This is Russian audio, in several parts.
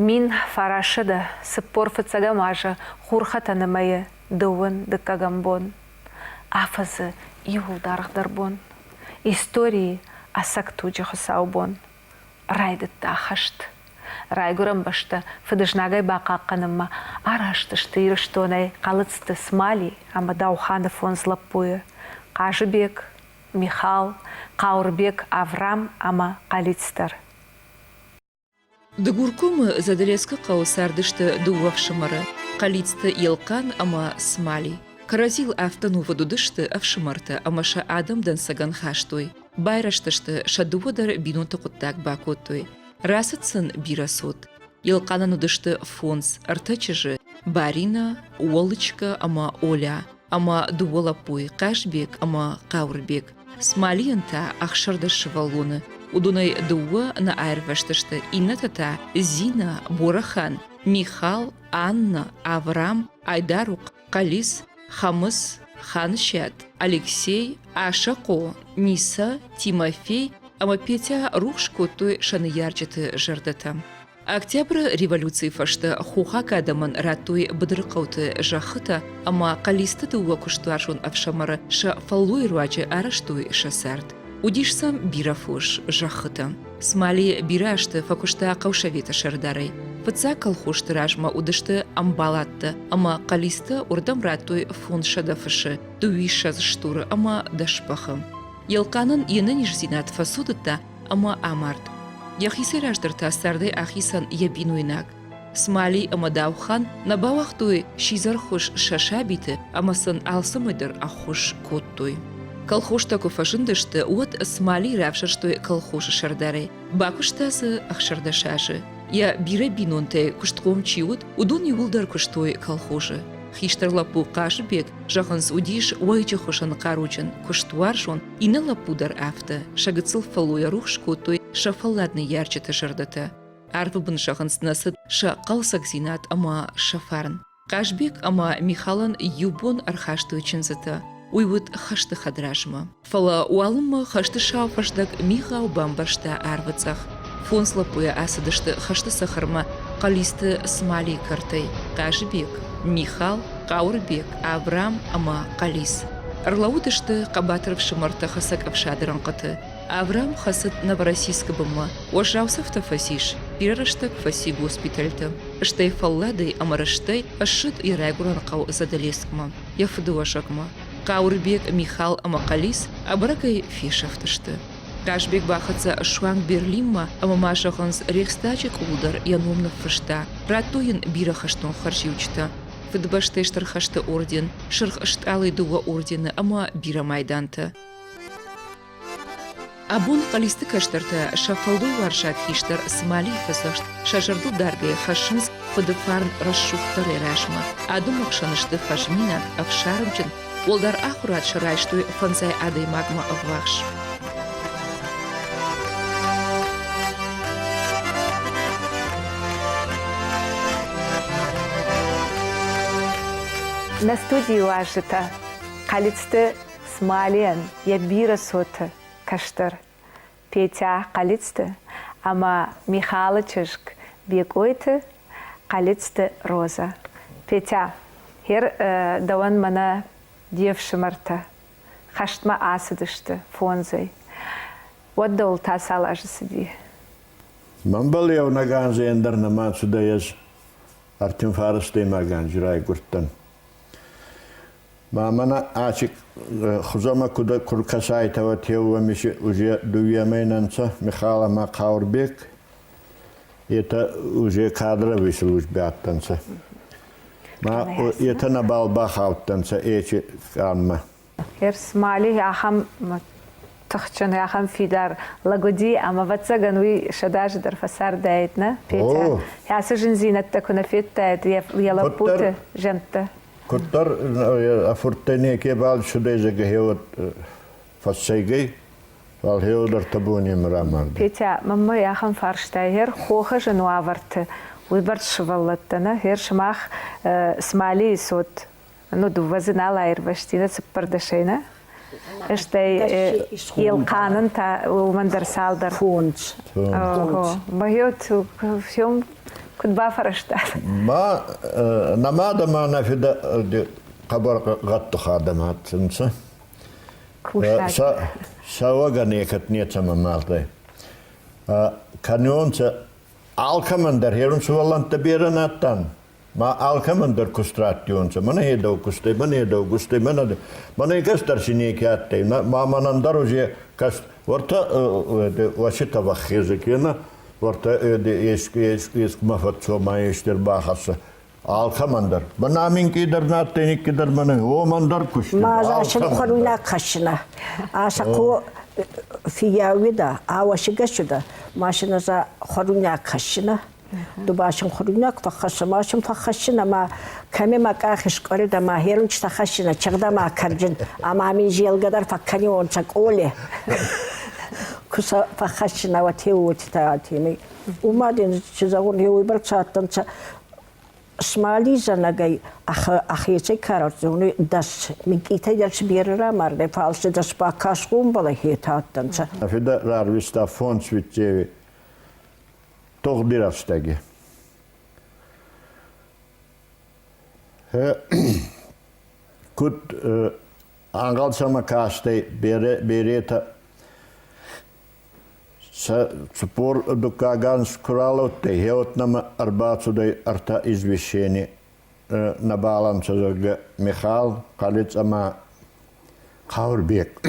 Мин фарашыда сыппор фыцага мажа хурхатанымайы дыуын дыккагамбон. Афазы иулдарғдарбон. Истории асактуджы хысаубон. Райдытта ахашт. Райгурам башта фыдыжнагай бақаққанымма араштышты ирыштонай қалыцты смали ама дауханы фон злаппуы. Қажыбек, Михал, Қаурбек, Аврам ама қалицтар. Дыгуркум задалескі қауысардышты дуақшымары, қалицты елқан ама смали. Каразил автону вадудышты авшымарты амаша адамдан саган хаштуй. Байраштышты шадуадар бинуты құттак бакоттуй. Расыцын бирасот. Елқанан удышты фонс, артачыжы, Барина, Олычка ама Оля, ама дуалапуй, Қашбек ама Қаурбек. Смалиянта ақшырдышы валуны. Удунай дуа на айрваштышты инатата Зина, Бурахан, Михал, Анна, Аврам, Айдарук, Қалис, Хамыс, Ханшат, Алексей, Ашако, Ниса, Тимофей, ама Петя Рухшко той шаны ярчыты жырдыты. Октябрь революции фашты хуха кадаман ратуй быдырқауты жахыта, ама қалисты дуа куштуашун авшамары ша фалуй руачы араштуй шасард. Удишсам бирафуш жахыта. Смали бирашты факушта қаушавета шардары. Фыца колхошты ражма удышты амбалатты, ама қалисты урдам ратуй фон шадафышы, дуишаз штуры ама дашпахым. Елқанын ені нижзинат фасудыта ама амард. Яхисе раждырта сарды ахисан ябинуйнак. Смали ама даухан набауақтуй шизар хуш шашабиты, амасын алсымыдыр ахуш коттуй. Колхоштаку фашындышты от смали равшаштой колхошы шардары. Бакуштасы ахшардашашы. Я бире бинунте куштқом чиут удун юлдар куштой колхожы. Хиштарлапу Қажыбек жағынс удиш уайчы хошан қаручын куштуаршон ины лапудар афты. Шагыцыл фалуя рухшку той шафалладны ярчыты жырдыты. Арвыбын жағынс насыд ша қалсак зинат ама шафарн. Қажбек ама Михалан юбон архашты учынзыты. Уйвуд хашты хадражма. Фала уалымы хашты шауфаштак Михау бамбашта арвыцах. Фонслапуя асыдышты хашты сахарма қалисты смали картай. Қажыбек, Михал, Қаурбек, Аврам ама қалис. Арлаудышты қабатырып шымарта хасак авшадыран қыты. Аврам хасыд Новороссийскі бымма. Ожаусафта фасиш. Пирарыштак фаси госпитальты. Штай фалладай амарыштай ашыд и райгуран қау задалескма. Яфыды вашакма. Қаурбек, Михал ама қалис абракай фишафтышты. Қажбек бақытса шуан Берлимма ама машағынс рейхстачик удар янумны фышта. Ратуин бира хаштон харжиучта. Фыдбаштештар хашты орден, шырх шталы дуа ордены ама бира майданты. Абун қалисты каштарта шафалдуй варшат хиштар смали фасашт шажырду даргай хашынс фыдыфарн расшухтар эрашма. Адым ақшанышты фашмина авшарымчын олдар ахурат шырайштуй фанзай адай магма аввахш. На студию ажита қалицты смалиен я бира соты каштыр. Петя қалицты, ама Михалычышк бекойты қалицты роза. Петя, хер даван мана девшымарта. Хаштма асыдышты фонзай. Вот да улта салажысы ди. Мамбал яунаган зендар наман судаяз артем фарысты маган жирай гурттан. Мамана ачик хузама куда куркасайтава теуамиши уже дуямайнанца Михалама Қаурбек. Это уже кадровый службе аттанца. Это на балбах аттанца эчи камма. Смали яхам тахчан яхам фидар лагоди ама вацагануи шадаж дар фасар дайтна Петя. Ясы жинзинатта кунафет дайт ялапуты жентта. Куттар афуртане кебал шудайзага хеот фассайгай вал хеодар табуни мрамарда. Петя, мамма яхан фарштайер хоха жануаварты уйбарт шваллаттана хер шмах смали сот ну дувазына лайрваштина цыппардашайна. Эштай елқанын та улмандар салдар. Фонч. Байот всем كتبا فرشتات ما نماذا ما نفيد خبر غط خادمات سنسا سواغني كتنية سما مالتي كانيون سا alkamandar herun suvallan tabiran attan ma alkamandar kustratyon sa mana hedo kuste mana kastar sinikyatte ma manandar uje kas warta вashita vakhizekena warta esk mafatso maester bahasa alkamandar bana min kidar nattenik kidar mana o mandar kuste ma zashin kharuna khashna asaqo فياودا عواشقشدا ماشنا زا خرونا خشنا دوباشن خرونا فخش ماشن فخشنا ما كمي ما كاخش قريدا ما هيرون تخشنا چغدا ما كرجن اما مي جيل قدر فكني اون چقوله كسا فخشنا وتيو تاتيمي وما دين چزاون هيو برچاتن اسماعیلی زنگی آخیزی کارات زونی دست میگیته درس بیاره مرده فالس دست با کاسکون بالا هیتاتن چه. فیدا رارویستا فونس ویچی تقدیرستگی. کد انقل سما کاسته بیره تا спор дукаган скуралотте хеотнама арбацудай арта извещение на баланса зага Михаил Калиц ама Каурбек.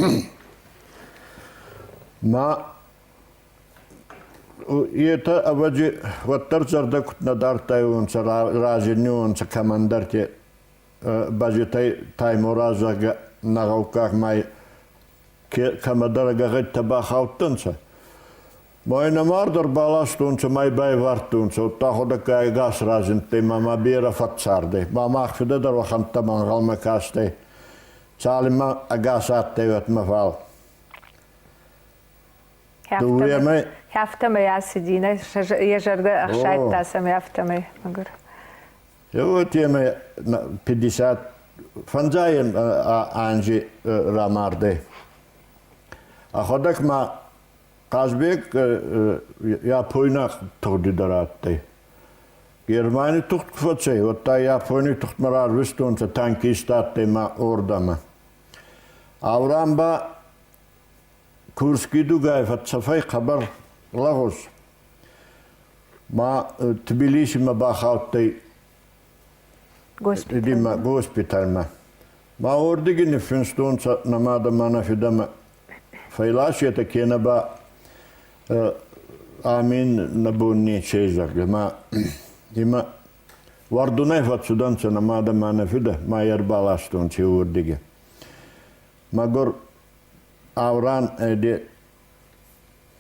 Ма это аваджи ваттар зардак надартай унца разинюнца командарте базитай таймуразага нагауках май командарга гетта бахауттанца. Моина мардор баластунца май бай вартунца оттахода кай гас разинте мама бира фатсарде мама ахфида дар ваханта мангалма касте цалима агасатте ват мафал Хафтама я сидина ежерда ахшайт тасам хафтама магар вот я 50 фанзаен анжи рамарде аходак ма Казбек Япония тогдидаратты. Германия тухтфацей, вот та Япония тухтмарар вистунца танкистатты ма ордама. Аврамба Курский дугай фатсафай хабар лагос. Ма Тбилиси ма бахатты госпиталь ма. Ма ордигини финстунца намада манафидама. Файлаши это кенаба Амин набунни чейзарга ма дима вардунай фатсуданца намада манафида ма ярбаластун чиурдиге магор авран эде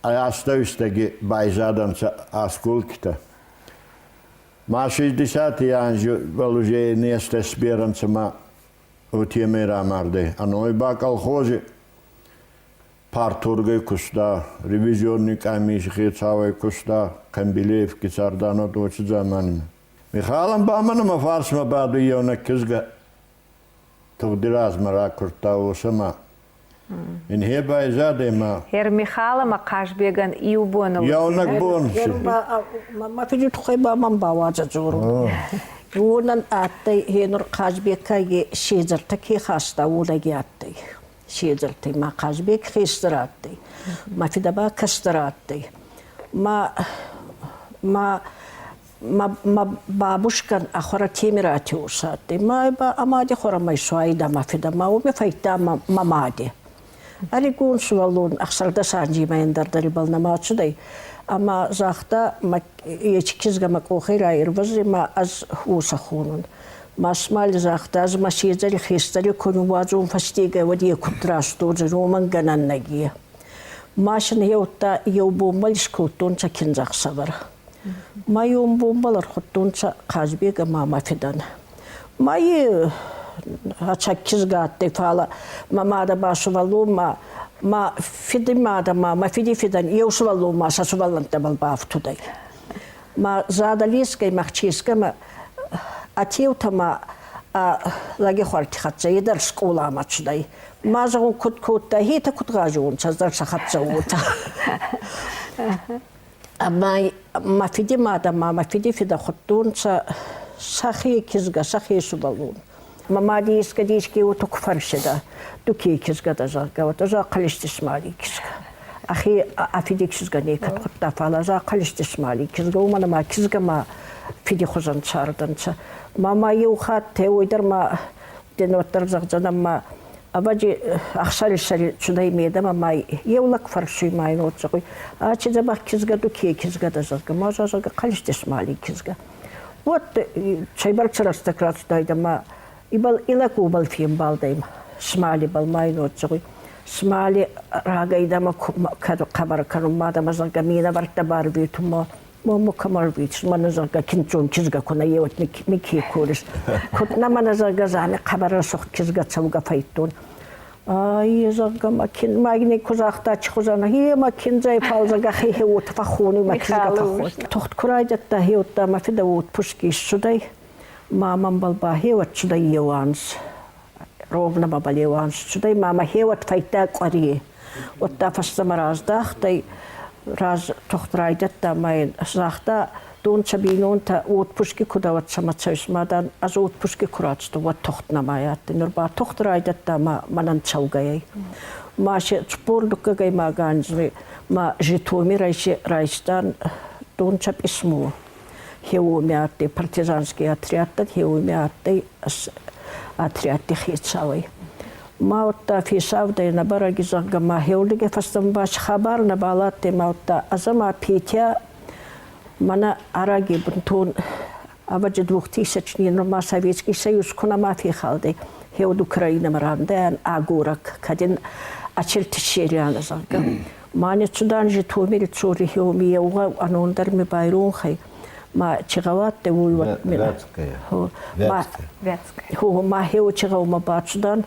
аяставистаги байзаданца аскулкита ма 60 янжу валуже несте спиранца ма утемера марде аной ба колхози Партургай куста, ревизионный комиссия хитсавай куста, Камбилеев кицардано точит заманами. Михайлом баманом фарсма баду йона кизга тогдираз мара куртау сама. Инхеба изаде ма. Хер Михайлом акашбеган и убону. Яунак бонши. ما في تخيبا من بواجه زورو يونن اتي هنر قاجبكاي شيزرتكي خاستا وداغياتي شيزرتي ما قاجبك خيستراتي ما في دبا كستراتي ما بابوشكن اخرى تيمراتي وساتي ما با امادي خرا ما شويدا ما في دما وبفايتا ما مادي أريكون سوالون أخسر دسانجي ما يندر دريبالنا ما تشدي أما زاختا ما يشكيزغا ما كوخيرا يرفزي ما أز هو سخونون ما سمال زاختا أز ما شيزاري خيستاري كونو واجون فستيغا ودي كنتراستو جرومان غنان نجيه ماشن يوتا يوبو مالشكوتون تشكين زاخ صبر ما يوم بالر خطون قاجبيغا ما فدان ما هاتشكيزغا فالا ما دا باشوالو ما فيدي ما فيدي فيدان يوشوالو ما ساسوالن تبل بافتوداي ما زاداليسكاي مخچيسكا ما اتيوتا ما لاغي خورتي خاتسا يدر سكولا ماچداي ما زغون كوتا هيتا كوتغاجون چازدر سخاتسا وتا Ama mafidi madama mafidi fida khuttunsa sahi kizga sahi subalun. Mama diiska diiski utuk farshida duki kizga da zaga wa za qalistismali kizga. Akhi afidi kizga ne kat khutta fala za qalistismali kizga umana ma kizga ma fidi khuzan chardansa. Mama yu khat te uidar ma denottar zagzana ma Abaji axsali sali çuday meydan ama yevlak farşuy mayın otçaqoy. Açıda bak kizga duki kizga da zaga. Maza zaga qalistismali kizga. Вот çaybar çarastakrat çudayda ma ibal ilak ubal fiyim baldayım. Smali bal mayın otçaqoy. Smali ragayda ma kabar kanum madama zaga mina varta bar büyütüm ma. Mo kamar büyütüm. Mana zaga kinçon kizga kona yevat miki kuris. Kutna mana zaga zani kabara soq kizga çavga faytun. Ay zaga makin magni kuzaqta çıxuzana hiye makin zay falzaga hiye ot fakhuni makizga fakhuni. Toxt kurayda da hiye da mafida ot pushki suday. Mamam balba hiye ot suday yewans. Rovna babal yewans suday mama hiye ot fayta qari. Ot da fastamarazdaq day raz toxtrayda da mayn zaqta Donça binonta ot pushki kudavat samatsayısmadan az ot pushki kuratstı vat toxtnamayatdı. Nurba toxtraydatda manan çavgayay. Ma spordukka gay maganzvi ma Житомир Райстан Donça ismu. Hevumyatdı partizanski atriyatta hevumyatdı atriyatti xitsavay. Ma otta fi savdayna baragi zagga ma hevlige fastan baş xabar na balatte ma otta azama pitya Mana araги бунтун аваджи 2000-ни норма Советский Союз кунама фи халды хеуд Украина марандан агурак кадин ачелтишериана зага мане чудан Житомир чури хеуми уга анондар ми байрун хай ма чигават те улват мина ма хеу чигавма бачудан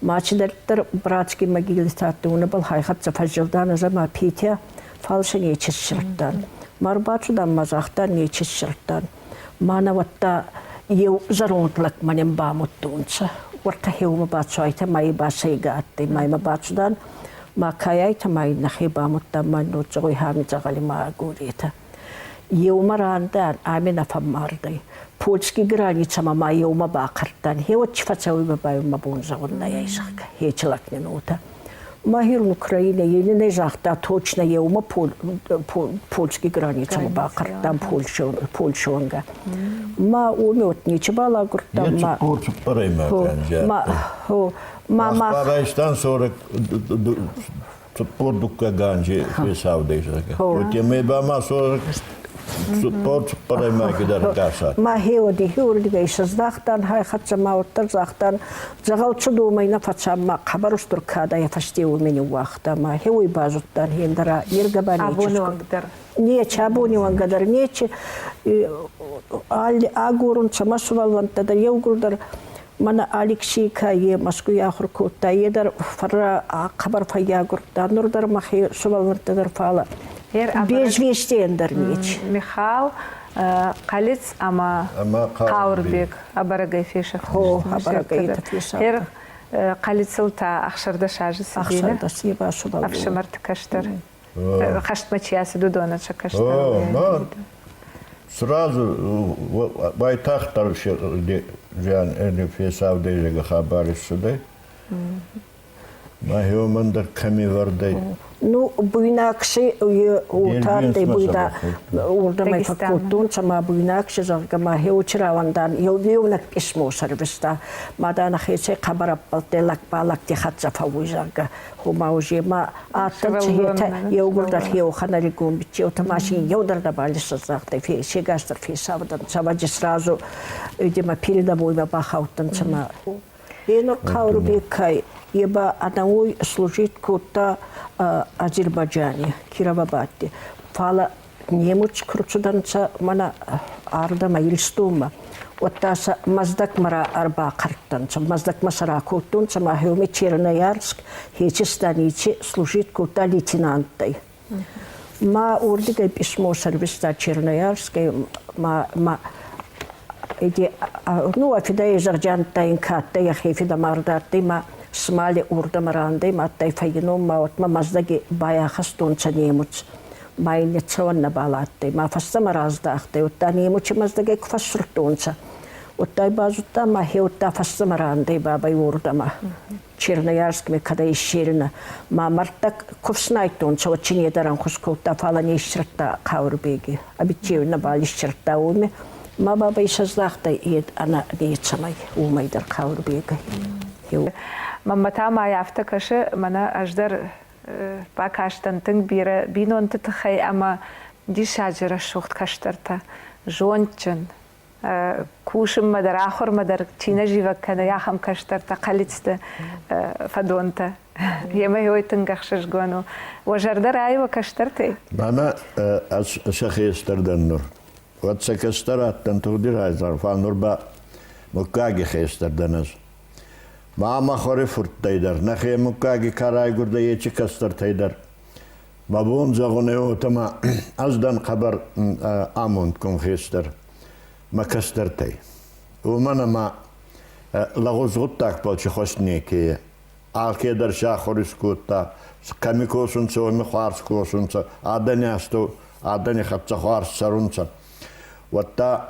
ма чидертер братский могилистат уна бал хайхат зафажылдан зама питя фалшени чиширтан Марбачудан мазахтан нечис шырттан. Мана ватта ев зарунтлак манем бамуттунца. Варта хеума бачуайта май басайгатты. Майма бачудан ма каяйта май нахи бамуттан май нуцагой хамицагали ма гурита. Евма рандан амина фаммардай. Польский граница мама евма бакартан. Хева чифацауи бабайма бунзагунна яйсака. Хечилак не нута. Махир Украина еліне жақта точно еума польский граница бақырттан Польшонга. Ма уме от нече бала гұрттан ма... Порчуп парайма ганжа. Парайстан sonra Portukka ganji fesavdaysaga. Öteme bama sonra Порчуп парайма gider gasa. Ma hevdi geyşizdaqtan hayxatça ma ottar zaqtan zağalçı doğmayna façamma xabar usturkada yafaşti umeni waqta ma hevi bazuttan hendara yergabani Abonevangdar. Neçe abonevangdar neçe agurun çamasvalvanta da yevguldar mana Alexeyka ye Moskva xurkota yedar farra xabar fayagurdan nurdar ma suvalvanta dar fala Безвестендер неч. Михал Қалиц ама Қаурбек Абарагай Фешев. Абарагай Фешев. Хер Қалицылта Ақшырда шажы сидейді. Ақшырда сиба шубал. Ақшымарты каштар. Қаштмачиясы дудонача каштар. Сразу байтақтар жан әні фесавдайжаға хабары судай. Махиомандар ками вардай. Ну, буйнакши утардай буйда урдамай факультун сама буйнакши зарга махи учравандан евнак письмо сервиста мадана хесе хабараппалте лакпалак тихатса фавузарга хумаужи ма аттан чехета евгурдар хеоханали гумбичи отамашин евдарда балиса зарда фи сегастар фи савдан саваджи сразу видимо передовой бахаутан сама Енор Каурбекай еба адауй служит кота Азербайджане, Кировабадте. Фала немуч кручуданца мана арда маилстума. Оттаса маздак мара арба карттанца. Маздак масара котунца махеуме Черноярск, Хечестаничи служит кота лейтенантай. Ма урдигай письмо сервиста Черноярской, ну, афидай зарджантай каттай, ахифида мардаттай, ма смали урда марандай, ма аттай файгину, ма отма маздаги бая хастунца немуц. майнецован балатты, ма фастама раздахты, уттани мучимаздагы кфассуртунца. Уттай базутта ма хеутта фастама ранды баба юрдама. Черноярскими когда ищерина, ма мартак ковснайтунца, вот чинедаран хускулта фалани ищерта каурбеги, обитчевна бали ищерта уме. Ма баба и создахта и она нецамай умайдар каурбеги. Мамата ма яфта каши мана аждар бакаштан тынг бире бинон тытхай ама дишаджера шухт каштарта жончен кушим мадар ахор мадар чина живак кана яхам каштарта калицта фадонта ема йой тынгахшаш гуану вожардар айва каштарты Мана шахестерден нур. Вот секестараттан тугдирайзар фанур ба мукаги хестерденез. Мама хори фурттайдар. Нахе мукаги карай гурда ечи кастартайдар. Мабун загуне отама аздан хабар амунд кун хестер. Ма кастартай. Умана ма лагузгуттак полчи хостнеке. Алкедар шахорискутта. Камикосунца, оми хуарскосунца. Аданясту, адани хатца хуарсарунца. Вот та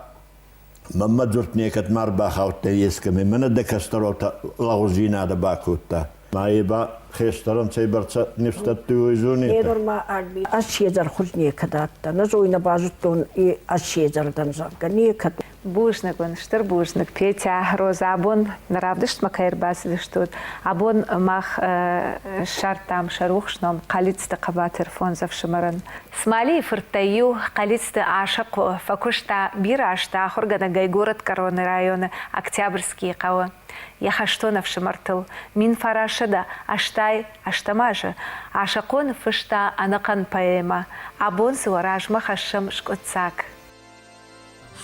Мама зуртнекат марба хаутта есками. Мана декастарота лагузина да бакутта. Маиба хестеран цейбарца нефстатту изуни. Норма арби ашезар хузнекадатта. Назойна базуттун и ашезардан зарганекат. бушнак он штыр бушнак Петя Роза абон наравдышт макайр баслыштут абон мах шартам шарухшном калицты кабатер фонзов шимаран смали фыртаю калицты ашак факушта бирашта хоргана гай город Короны района Октябрьский кава яхаштонов шимартыл мин фарашада аштай аштамажа ашакон фышта анакан поэма абон суаражма хашам шкоцак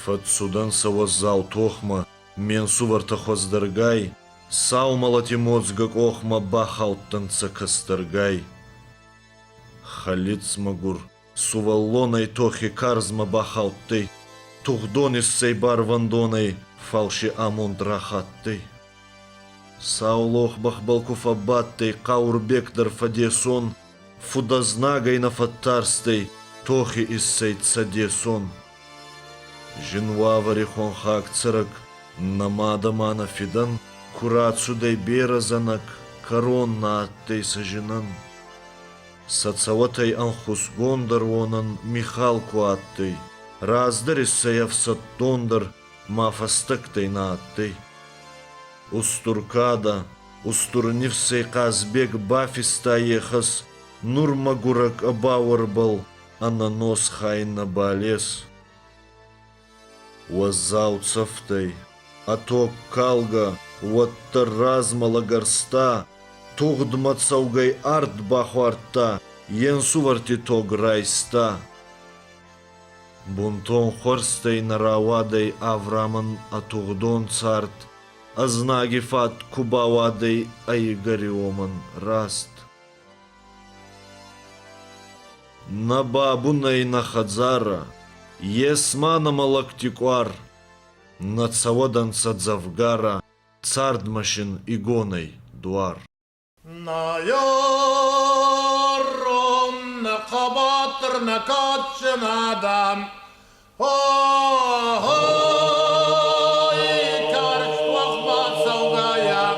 Фатсудан саваззау тохма, мен суварта хоздыргай, саумалати моцгак охма бахауттанца кастыргай. Халиц магур, суваллонай тохи карзма бахаутты, тухдонис сейбар вандонай, фалши амунд рахатты. Саулох бахбалкуф абаттей, каурбектар фадесон, фудазнагай на фаттарстей, тохи иссей цадесон. Жинвавари хонхак цырык, намадамана фидан, курацудай беразанак, коронна аттей сажинан. Сацаватай анхус гондар вонан Михалку аттей, раздарissаяв саттондар, мафастыктай на аттей. Устуркада, устурнивсей казбек бафиста ехас, нурмагурак абауарбал, ананос хайна балес. Уазауцавтай, аток калга, уатта размала гарста, тугдмацаугай арт бахуарта, енсуварти тог райста. Бунтон хорстай наравадай Авраман атугдон царт, азнаги фат кубавадай айгариоман раст. На бабунай на хадзара, Есмана малактикуар, над саводан садзавгара, цардмашин игоной дуар. На яром на кабатр на качнадам, ой, карштвах бацаугая.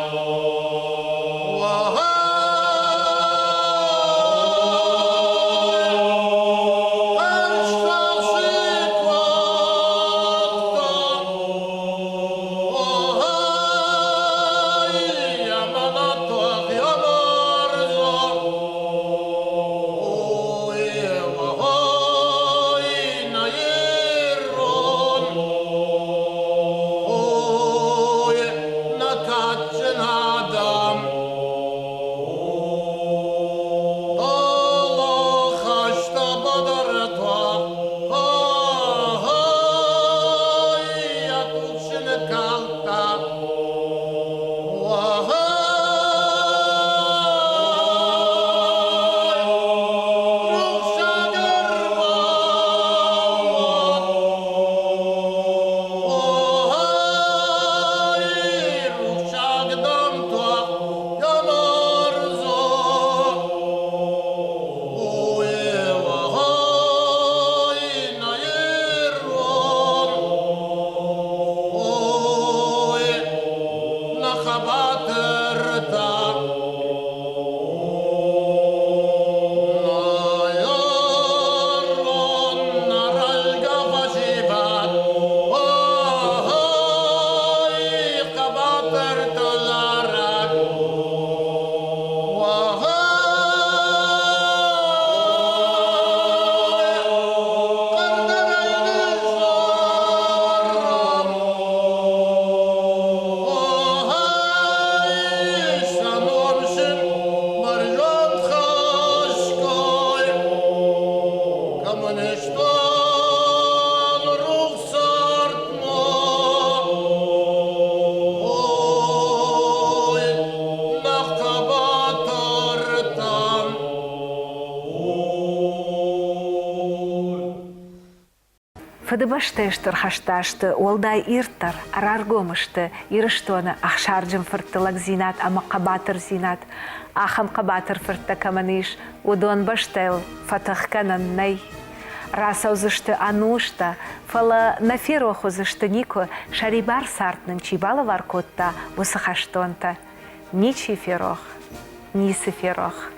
Фыдыбаштыштыр хашташты, олдай иртар, араргомышты, ирыштоны ахшарджым фырттылак зинат, ама қабатыр зинат. Ахам қабатыр фыртта каманыш, удон баштел, фатахканан най. Раса узышты анушта, фала наферох узышты нико, шарибар сартнын чибала варкотта, усы хаштонта. Ничи ферох, нисы ферох.